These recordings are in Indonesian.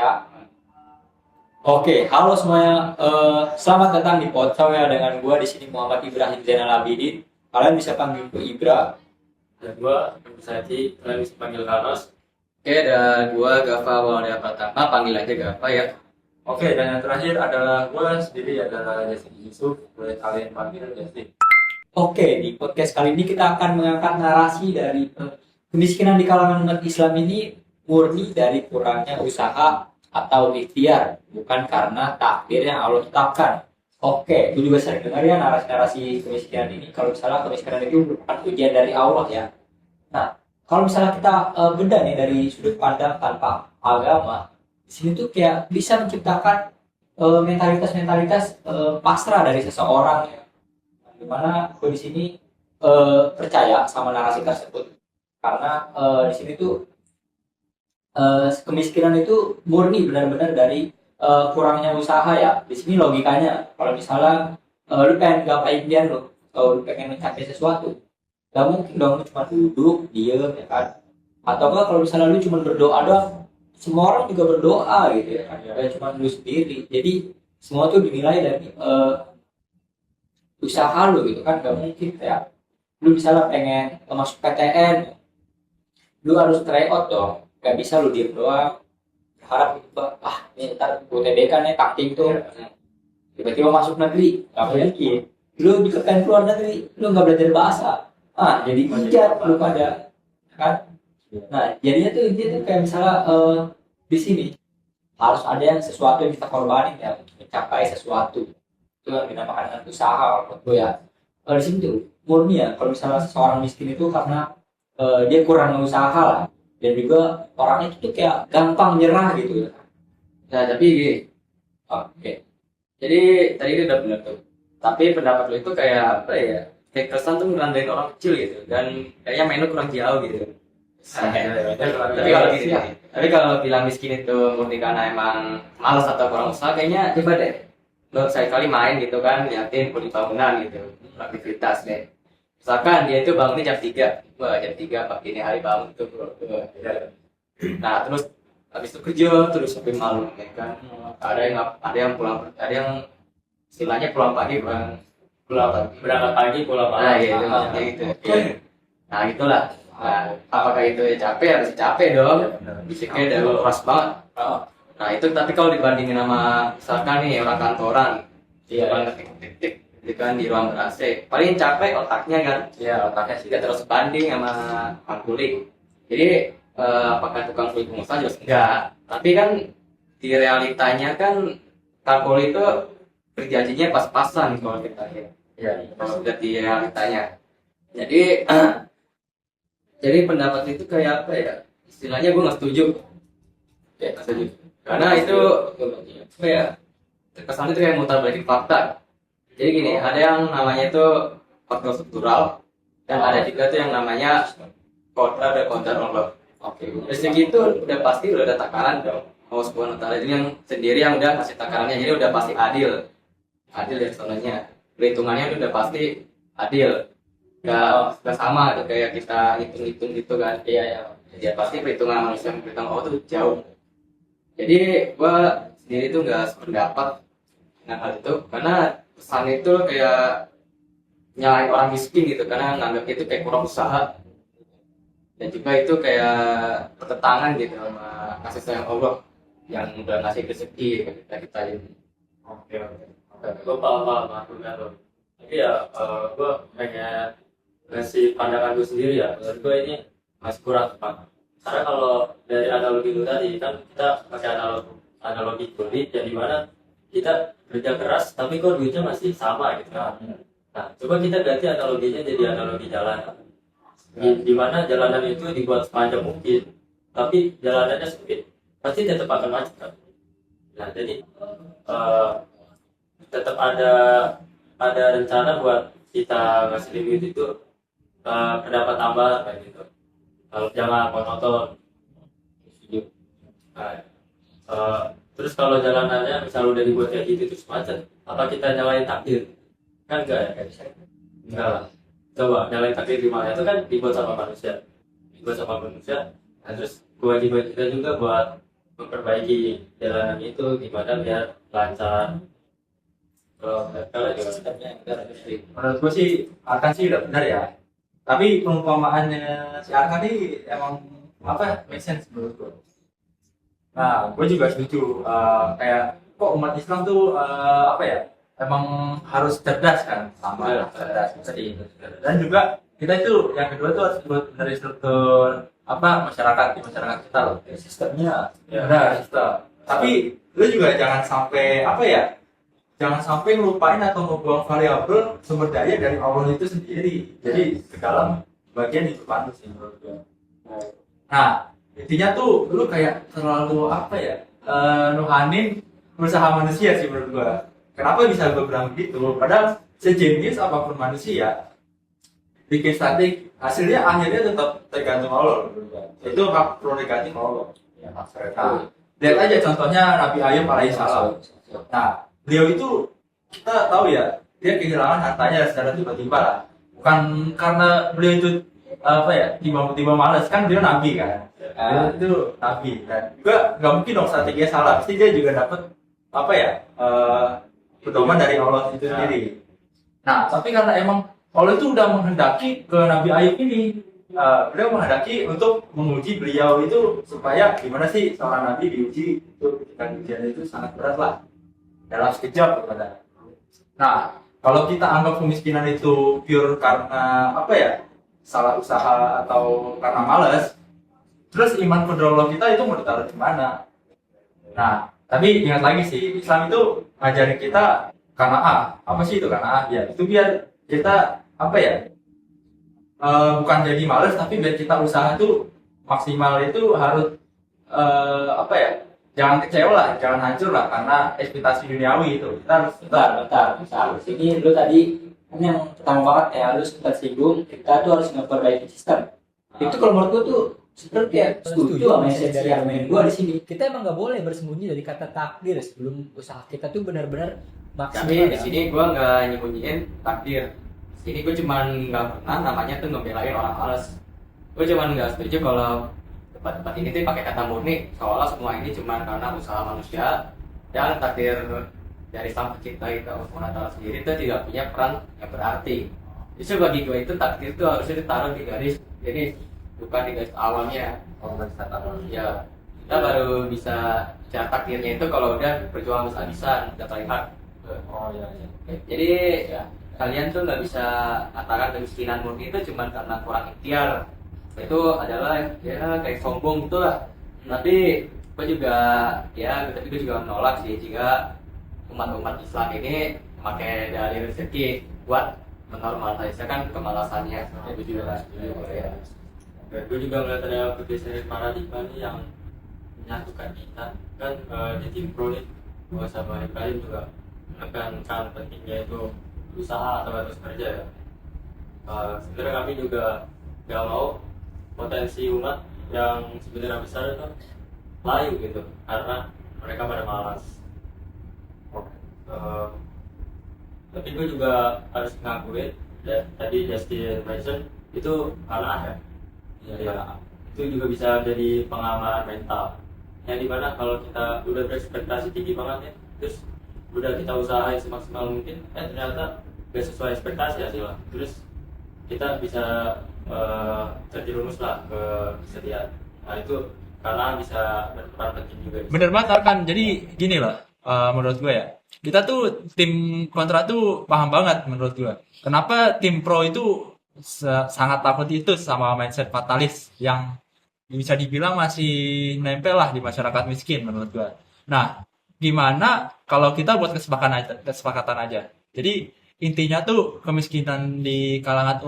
ya. Oke, halo semuanya. Selamat datang di podcast ya dengan gua di sini Muhammad Ibrahim Zainal Abidin. Kalian bisa panggil gue Ibra. Dan gua Sati, kalian bisa panggil Carlos. Oke, dan gua Gava Maulana Pratama, panggil aja Gava ya. Oke, dan yang terakhir adalah gua sendiri adalah Justin Yusuf, boleh kalian panggil Justin. Oke, di podcast kali ini kita akan mengangkat narasi dari kemiskinan di kalangan umat Islam ini murni dari kurangnya usaha atau ikhtiar, bukan karena takdir yang Allah tetapkan. Oke, itu juga sering dengar ya narasi-narasi kemiskinan ini. Kalau misalnya kemiskinan itu merupakan ujian dari Allah ya. Nah, kalau misalnya kita bedah nih dari sudut pandang tanpa agama, di sini tuh kayak bisa menciptakan mentalitas-mentalitas pasrah dari seseorang ya. Dimana gue di sini percaya sama narasi tersebut karena di sini tuh kemiskinan itu murni benar-benar dari kurangnya usaha ya. Di sini logikanya kalau misalnya lu pengen gapai impian lu, atau lu pengen mencapai sesuatu, gak mungkin dong lu cuma duduk diem ya kan. Atau enggak kalau misalnya lu cuma berdoa doang, semua orang juga berdoa gitu ya kan, gak cuma lu sendiri. Jadi semua tuh dinilai dari usaha lu gitu kan. Gak mungkin kayak lu misalnya pengen masuk PTN, lu harus try out dong. Gak bisa lu diem doang harap gitu, ini ntar UTBK nih takting tuh tiba-tiba masuk negeri, gak mungkin. Lu dikatakan keluar negeri, lu gak belajar bahasa, jadi bijak lu pada kan. Nah jadinya tuh dia tuh kayak misalnya di sini harus ada yang sesuatu yang kita korbanin ya untuk mencapai sesuatu. Itu yang dinamakan dengan usaha menurut gue ya. Di sini tuh murni ya kalau misalnya seseorang miskin itu karena dia kurang usaha lah, dan juga orangnya itu tuh kayak gampang nyerah gitu ya. Nah, tapi gini, Oke. jadi tadi itu udah benar tuh. Tapi pendapat lu itu kayak apa ya? Kayak kesan tuh ngerandain orang kecil gitu, dan kayaknya mainnya kurang jauh gitu. Tapi kalau gini, tapi kalau bilang miskin itu murni karena emang malas atau kurang usaha, kayaknya coba deh lo sekali main gitu kan, liatin di bangunan gitu, aktivitas deh. Misalkan dia itu bangunnya jam 3, jam 3 pagi ini hari bangun tuh bro. Nah terus habis itu kerja terus sampai malam ya kan. Ada yang pulang, ada yang istilahnya pulang pagi Berangkat pagi, pulang nah malam. gitu maksudnya gitu. Nah gitulah. Nah, apakah itu capek? Harus capek dong. Fisiknya udah keras banget. Nah itu tapi kalau dibandingin sama misalkan nih orang kantoran, orang ketik-ketik gitu kan di ruang ber-AC, paling capek otaknya kan. Iya, otaknya sih. Tidak terus banding sama tukang kulit. Jadi apakah tukang kulit pengusaha juga enggak? Tapi kan di realitanya kan tukang kulit itu berjanjinya pas-pasan kalau kita lihat. Iya. Kalau lihat di realitanya. Jadi jadi pendapat itu kayak apa ya? Istilahnya gue nggak setuju. Ya nggak setuju. Karena itu apa ya? Terkesan itu kayak mutar balik fakta. Jadi gini, ada yang namanya itu faktor struktural dan ada juga tuh yang namanya kodrat dan kodrat Allah. Oke. Dari segi itu udah pasti udah ada takaran dong. Allah Subhanahu wa taala itu yang sendiri yang udah kasih takarannya, jadi udah pasti adil. Adil ya soalnya. Perhitungannya itu udah pasti adil. Gak sama tuh kayak kita hitung-hitung gitu kan. Iya ya. Jadi pasti perhitungan manusia dan perhitungan Allah tuh jauh. Jadi gua sendiri tuh nggak sependapat dengan hal itu karena pesan itu kayak nyalain orang miskin gitu karena nganggap itu kayak kurang usaha, dan juga itu kayak pertentangan gitu sama kasih sayang Allah yang udah ngasih rezeki ke kita ini. Oke. Gue paham aku kan lo. Tapi ya, gue pengen ngasih pandangan gue sendiri ya. Menurut gue ini masih kurang tepat. Karena kalau dari analogi itu tadi kan kita pakai analogi kulit yang dimana kita kerja keras tapi kok duitnya masih sama gitu kan. Nah, coba kita ganti analoginya jadi analogi jalanan. Di mana jalanan itu dibuat sepanjang mungkin, tapi jalanannya sempit, pasti tetap akan macet kan. Nah, jadi tetap ada rencana buat kita ngasih duit itu pendapat tambahan kayak gitu. Kalau jangan monoton. Nah, terus kalau jalanannya misal udah dibuat kayak gitu terus macet, apa kita nyalain takdir? Kan enggak ya, kayak bisa. Enggak lah. Coba nyalain takdir gimana? Itu kan dibuat sama manusia. Nah, terus kewajiban kita juga buat memperbaiki jalanan itu gimana biar lancar. Kalau mereka lagi sistemnya yang kita harus Menurut gue sih Arkan sih udah benar ya. Tapi perumpamaannya si Arkan ini emang apa make sense menurut gue. Nah, gue juga setuju. Kayak kok umat Islam tuh apa ya? Emang harus cerdas kan, sama cerdas tadi. Dan juga kita itu yang kedua tuh harus buat dari struktur apa masyarakat di masyarakat kita loh. sistemnya. Ya, benar sistem. Tapi lu juga jangan sampai apa ya? Jangan sampai ngelupain atau ngebuang variabel sumber daya dari Allah itu sendiri. Jadi segala bagian hidup manusia menurut gue. Nah, intinya tuh lu kayak terlalu apa ya? Nuhanin usaha manusia sih menurut gue. Kenapa bisa gue bilang gitu? Padahal sejenius apapun manusia, bikin statik hasilnya akhirnya tetap tergantung Allah menurut gue. Itu hak prerogatif Allah. Ya, maksudnya Nah, lihat aja contohnya Nabi Ayub alaihissalam. Nah, beliau itu kita tahu ya, dia kehilangan hartanya secara tiba-tiba lah. Bukan karena beliau itu apa ya, tiba-tiba malas, kan beliau nabi kan. Beliau itu nabi dan juga nggak mungkin dong strateginya salah. Pasti dia juga dapat apa ya, pedoman dari Allah itu sendiri. Nah, tapi karena emang Allah itu udah menghendaki ke Nabi Ayub ini, beliau menghendaki untuk menguji beliau itu supaya gimana sih seorang nabi diuji itu, ketika ujian itu sangat berat lah dalam sekejap kepada. Nah, kalau kita anggap kemiskinan itu pure karena apa ya, salah usaha atau karena malas, terus iman kepada kita itu mau ditaruh di mana? Nah, tapi ingat lagi sih, Islam itu ngajarin kita qanaah. Apa sih itu qanaah? Ya, itu biar kita apa ya? Bukan jadi malas, tapi biar kita usaha tuh maksimal itu harus apa ya? Jangan kecewa lah, jangan hancur lah karena ekspektasi duniawi itu. Kita harus bentar. Ini lu tadi kan yang pertama banget ya harus kita singgung, kita tuh harus memperbaiki sistem. Itu kalau menurut gua tuh sebenarnya kayak setuju sama esensi argumen gua di sini. Kita emang nggak boleh bersembunyi dari kata takdir sebelum usaha kita tuh benar-benar Tapi maksimal. di sini gue nggak nyembunyiin takdir. Di sini gue cuman nggak pernah namanya tuh ngebelain orang malas. Gue cuman nggak setuju kalau tempat ini tuh pakai kata murni, seolah semua ini cuma karena usaha manusia dan takdir dari sang pencipta itu Allah sendiri itu tidak punya peran yang berarti. Justru bagi gue itu takdir itu harusnya ditaruh di garis, jadi bukan di garis awalnya. Ya, kita baru bisa bicara takdirnya itu kalau udah berjuang habis-habisan, udah paling hard. oh ya. Jadi ya, kalian tuh nggak bisa katakan kemiskinan murni itu cuma karena kurang ikhtiar. Itu adalah ya kayak sombong gitu lah. Tapi gue juga menolak sih jika umat-umat Islam ini memakai dalih rezeki buat menormalisasikan kemalasannya. Gue juga setuju ya. gue juga melihat ada pergeseran paradigma nih yang menyatukan kita kan di tim pro nih, gue sama Ibrahim juga menekankan pentingnya itu usaha atau harus kerja ya. Sebenarnya kami juga gak mau potensi umat yang sebenarnya besar itu layu gitu karena mereka pada malas. Tapi gue juga harus ngakuin tadi Justin mention itu kalah ya. Ya, itu juga bisa jadi pengaman mental. Yang dimana kalau kita udah berekspektasi tinggi banget ya, terus udah kita usahain semaksimal mungkin, ternyata gak sesuai ekspektasi hasilnya. Terus kita bisa terjerumus lah ke kesedihan. Nah itu karena bisa berperan penting juga. Bener banget Arkan. Jadi gini loh, menurut gue ya, kita tuh tim kontra tuh paham banget menurut gue. Kenapa tim pro itu sangat takut itu sama mindset fatalis yang bisa dibilang masih nempel lah di masyarakat miskin menurut gue. Nah, gimana kalau kita buat kesepakatan aja. Jadi intinya tuh kemiskinan di kalangan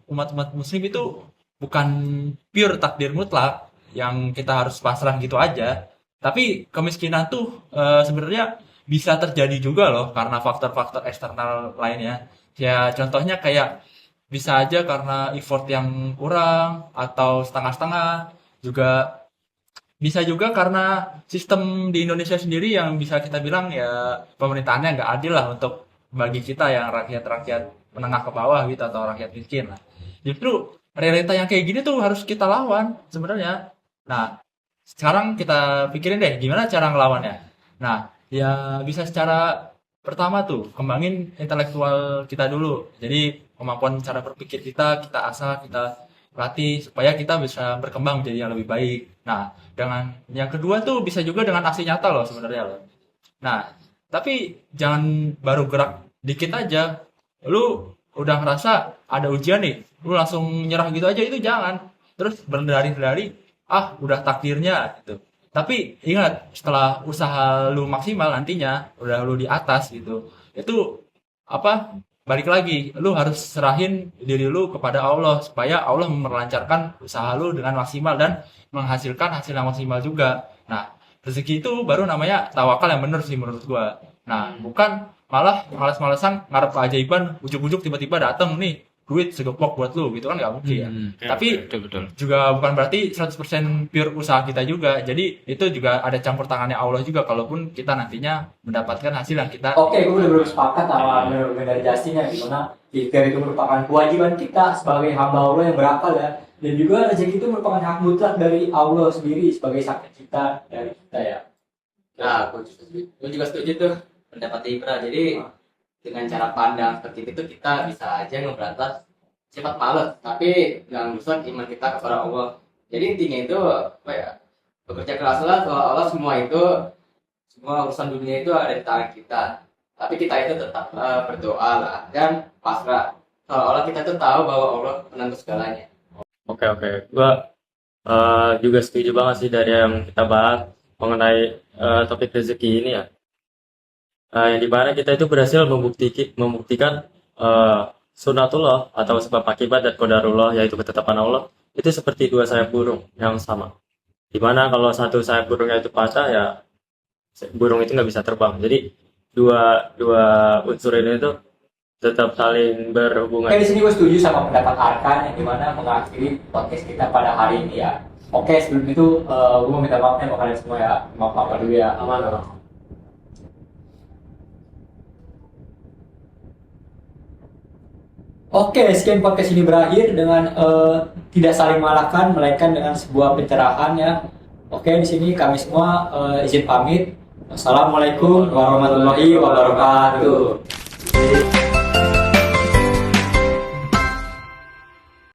umat muslim itu bukan pure takdir mutlak yang kita harus pasrah gitu aja. Tapi kemiskinan tuh sebenarnya bisa terjadi juga loh karena faktor-faktor eksternal lainnya. Ya contohnya kayak bisa aja karena effort yang kurang atau setengah-setengah, juga bisa juga karena sistem di Indonesia sendiri yang bisa kita bilang ya pemerintahannya nggak adil lah untuk bagi kita yang rakyat-rakyat menengah ke bawah gitu atau rakyat miskin lah. Justru realita yang kayak gini tuh harus kita lawan sebenarnya. Nah, sekarang kita pikirin deh gimana cara ngelawannya. Nah, ya bisa secara pertama tuh kembangin intelektual kita dulu. Jadi kemampuan cara berpikir kita asah, kita latih supaya kita bisa berkembang menjadi yang lebih baik. Nah, dengan yang kedua tuh bisa juga dengan aksi nyata loh sebenarnya loh. Nah, tapi jangan baru gerak dikit aja. Lu udah ngerasa ada ujian nih, lu langsung nyerah gitu aja, itu jangan. Terus berlari-lari, udah takdirnya gitu. Tapi ingat, setelah usaha lu maksimal nantinya, udah lu di atas gitu. Itu apa? Balik lagi, lu harus serahin diri lu kepada Allah supaya Allah melancarkan usaha lu dengan maksimal dan menghasilkan hasil yang maksimal juga. Nah, rezeki itu baru namanya tawakal yang bener sih menurut gua. Nah, bukan malah malas-malasan ngarep keajaiban, ujuk-ujuk tiba-tiba datang nih duit segepok buat lu gitu kan, nggak mungkin ya. Tapi betul. juga bukan berarti 100% pure usaha kita juga. Jadi itu juga ada campur tangannya Allah juga kalaupun kita nantinya mendapatkan hasil yang kita. Oke, gue benar-benar sepakat sama benar-benar Justin ya, dimana ikhtiar itu merupakan kewajiban kita sebagai hamba Allah yang berakal ya, dan juga rezeki itu merupakan hak mutlak dari Allah sendiri sebagai sakit kita dari kita ya. Nah, gue juga setuju tuh pendapat Ibra. Jadi dengan cara pandang seperti itu kita bisa aja ngeberantas sifat malas, tapi nggak merusak iman kita kepada Allah. Jadi intinya itu apa ya, bekerja keraslah, soal Allah semua urusan dunia itu ada di tangan kita. Tapi kita itu tetap berdoa lah dan pasrah. Soal kita tuh tahu bahwa Allah menentu segalanya. Oke, gua juga setuju banget sih dari yang kita bahas mengenai topik rezeki ini ya. Yang dimana kita itu berhasil membuktikan sunatullah atau sebab akibat dan qadarullah, yaitu ketetapan Allah, itu seperti dua sayap burung yang sama. Dimana kalau satu sayap burungnya itu patah ya burung itu nggak bisa terbang. Jadi dua unsur ini itu tetap saling berhubungan. Oke, di sini gue setuju sama pendapat Arkan yang dimana mengakhiri podcast kita pada hari ini ya. Oke, sebelum itu gue mau minta maaf sama kalian semua ya. Maaf dulu ya. Aman. Oke, sekian podcast ini berakhir dengan tidak saling menyalahkan, melainkan dengan sebuah pencerahan ya. Oke, di sini kami semua izin pamit. Assalamualaikum warahmatullahi wabarakatuh.